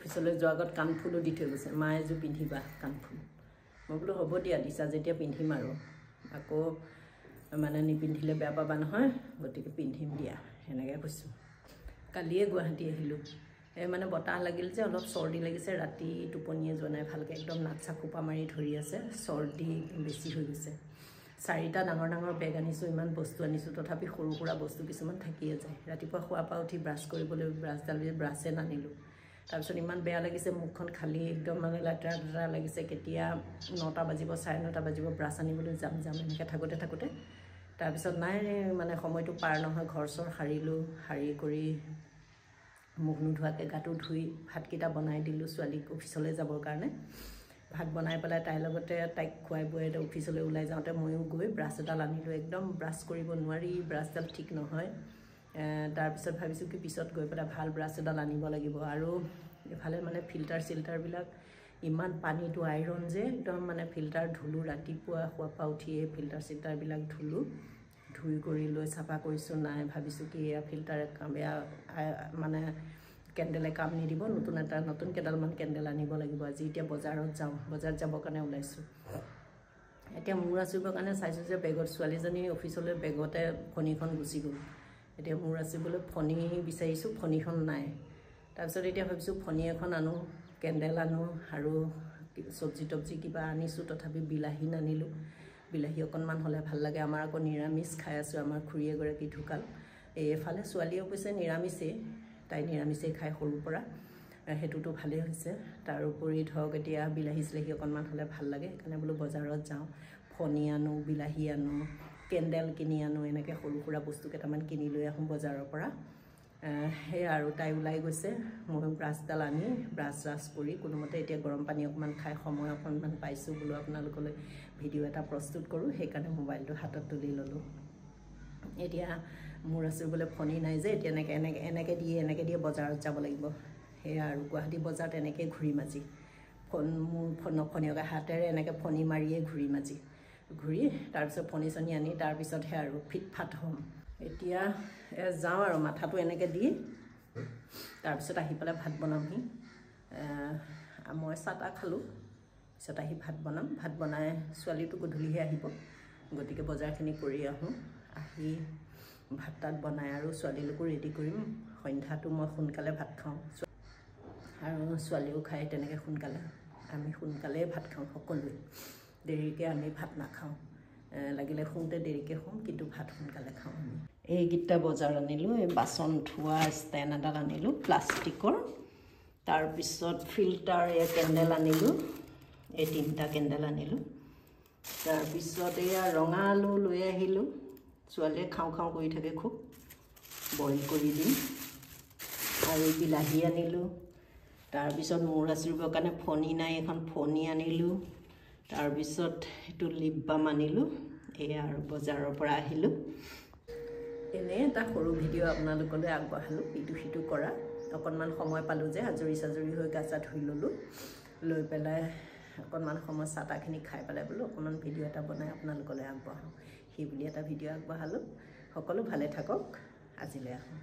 অফিচলৈ যোৱাৰ আগত কাণফুলো দি থৈ গৈছে মায়ে এযোৰ পিন্ধিবা কাণফুল মই বোলো হ'ব দিয়া দিছা যেতিয়া পিন্ধিম আৰু আকৌ মানে নিপিন্ধিলে বেয়া পাবা নহয় গতিকে পিন্ধিম দিয়া সেনেকৈ কৈছোঁ কালিয়ে গুৱাহাটী আহিলোঁ মানে বতাহ লাগিল যে অলপ চৰ্দি লাগিছে ৰাতি টোপনিয়ে যোৱা নাই ভালকৈ একদম নাক চাক খোপা মাৰি ধৰি আছে চৰ্দি বেছি হৈ গৈছে 4টা ডাঙৰ ডাঙৰ বেগ আনিছোঁ ইমান বস্তু আনিছোঁ তথাপি সৰু সুৰা বস্তু কিছুমান থাকিয়ে যায় ৰাতিপুৱা খোৱাৰ পৰা উঠি ব্ৰাছ কৰিবলৈ ব্ৰাছে নানিলোঁ তাৰপিছত ইমান বেয়া লাগিছে মুখখন খালি একদম মানে লেতেৰা লাগিছে কেতিয়া 9টা বাজিব 9:30 বাজিব ব্ৰাছ আনিবলৈ যাম এনেকৈ থাকোঁতে তাৰপিছত নাই মানে সময়টো পাৰ নহয় ঘৰ চৰ সাৰিলোঁ সাৰি কৰি মুখ নোধোৱাকৈ গাটো ধুই ভাতকেইটা বনাই দিলোঁ ছোৱালীক অফিচলৈ যাবৰ কাৰণে ভাত বনাই পেলাই তাইৰ লগতে তাইক খুৱাই বুৱাই অফিচলৈ ওলাই যাওঁতে ময়ো গৈ ব্ৰাছ এডাল আনিলোঁ একদম ব্ৰাছ কৰিব নোৱাৰি ব্ৰাছডাল ঠিক নহয় তাৰপিছত ভাবিছোঁ কি পিছত গৈ পেলাই ভাল ব্ৰাছ এডাল আনিব লাগিব আৰু এফালে মানে ফিল্টাৰ চিল্টাৰবিলাক ইমান পানীটো আইৰণ যে একদম মানে ফিল্টাৰ ধুলোঁ ৰাতিপুৱা শোৱাৰ পৰা উঠিয়ে ফিল্টাৰ চিল্টাৰবিলাক ধুলোঁ ধুই কৰি লৈ চাফা কৰিছোঁ নাই ভাবিছোঁ কি এয়া ফিল্টাৰে কাম বেয়া মানে কেণ্ডেলে কাম নিদিব নতুন কেইডালমান কেণ্ডেল আনিব লাগিব আজি এতিয়া বজাৰত যাবৰ কাৰণে ওলাইছোঁ এতিয়া মূৰ আঁচুৰিবৰ কাৰণে চাইছোঁ যে বেগত ছোৱালীজনী অফিচলৈ বেগতে ফণীখন গুচি গ'ল এতিয়া মূৰ আঁচুৰিবলৈ ফণী বিচাৰিছোঁ ফণীখন নাই তাৰপিছত এতিয়া ভাবিছোঁ ফণী এখন আনো কেণ্ডেল আনো আৰু চব্জি তব্জি কিবা আনিছোঁ তথাপি বিলাহী নানিলোঁ বিলাহী অকণমান হ'লে ভাল লাগে আমাৰ আকৌ নিৰামিষ খাই আছোঁ আমাৰ খুৰী এগৰাকী ঢুকাল এইফালে ছোৱালী অৱশ্যে নিৰামিষেই তাই নিৰামিষেই খাই সৰুৰ পৰা সেইটোতো ভালেই হৈছে তাৰ উপৰি ধৰক এতিয়া বিলাহী চিলাহী অকণমান হ'লে ভাল লাগে সেইকাৰণে বোলো বজাৰত যাওঁ ফণী আনো বিলাহী আনো কেণ্ডেল কিনি আনো এনেকৈ সৰু সুৰা বস্তু কেইটামান কিনি লৈ আহোঁ বজাৰৰ পৰা সেয়া আৰু তাই ওলাই গৈছে মই ব্ৰাছডাল আনি ব্ৰাছ কৰি কোনোমতে এতিয়া গৰম পানী অকণমান খাই সময় অকণমান পাইছোঁ বোলো আপোনালোকলৈ ভিডিঅ' এটা প্ৰস্তুত কৰোঁ সেইকাৰণে মোবাইলটো হাতত তুলি ল'লোঁ এতিয়া মোৰ আঁচুৰিবলৈ ফণী নাই যে এতিয়া এনেকৈ দিয়ে বজাৰত যাব লাগিব সেয়া আৰু গুৱাহাটী বজাৰত এনেকৈ ঘূৰিম আজি মোৰ নফণীয়কৈ হাতেৰে এনেকৈ ফণী মাৰিয়ে ঘূৰি তাৰপিছত ফণী চনি আনি তাৰপিছতহে আৰু ফিটফাট হ'ম এতিয়া যাওঁ আৰু মাথাটো এনেকৈ দি তাৰপিছত আহি পেলাই ভাত বনামহি মই চাহ তাহ খালোঁ পিছত আহি ভাত বনাই ছোৱালীটো গধূলিহে আহিব গতিকে বজাৰখিনি কৰি আহোঁ আহি ভাত তাত বনাই আৰু ছোৱালীলৈকো ৰেডি কৰিম সন্ধ্যাটো মই সোনকালে ভাত খাওঁ আৰু ছোৱালীও খায় তেনেকৈ সোনকালে আমি সোনকালেই ভাত খাওঁ সকলোৱে দেৰিকৈ আমি ভাত নাখাওঁ লাগিলে শুওঁতে দেৰিকৈ শুম কিন্তু ভাত সোনকালে খাওঁ আমি এইকেইটা বজাৰ আনিলোঁ এই বাচন ধোৱা ষ্টেণ্ড এডাল আনিলোঁ প্লাষ্টিকৰ তাৰপিছত ফিল্টাৰ কেণ্ডেল আনিলোঁ এই 3টা কেণ্ডেল আনিলোঁ তাৰপিছত এয়া ৰঙা আলু লৈ আহিলোঁ ছোৱালীয়ে খাওঁ কৰি থাকে খুব বইল কৰি দিম আৰু বিলাহী আনিলোঁ তাৰপিছত মূৰ আঁচুৰিবৰ কাৰণে ফণী নাই এখন ফণী আনিলোঁ তাৰপিছত এইটো লিপ বাম আনিলোঁ এয়া আৰু বজাৰৰ পৰা আহিলোঁ এনেই এটা সৰু ভিডিঅ' আপোনালোকলৈ আগবঢ়ালোঁ ইটো সিটো কৰা অকণমান সময় পালোঁ যে আজৰি হৈ গা চা ধুই ল'লোঁ লৈ পেলাই অকণমান সময় চাহ তাহখিনি খাই পেলাই বোলো অকণমান ভিডিঅ' এটা বনাই আপোনালোকলৈ আগবঢ়াওঁ সেই বুলি এটা ভিডিঅ' আগবঢ়ালোঁ সকলো ভালে থাকক আজিলৈ আহোঁ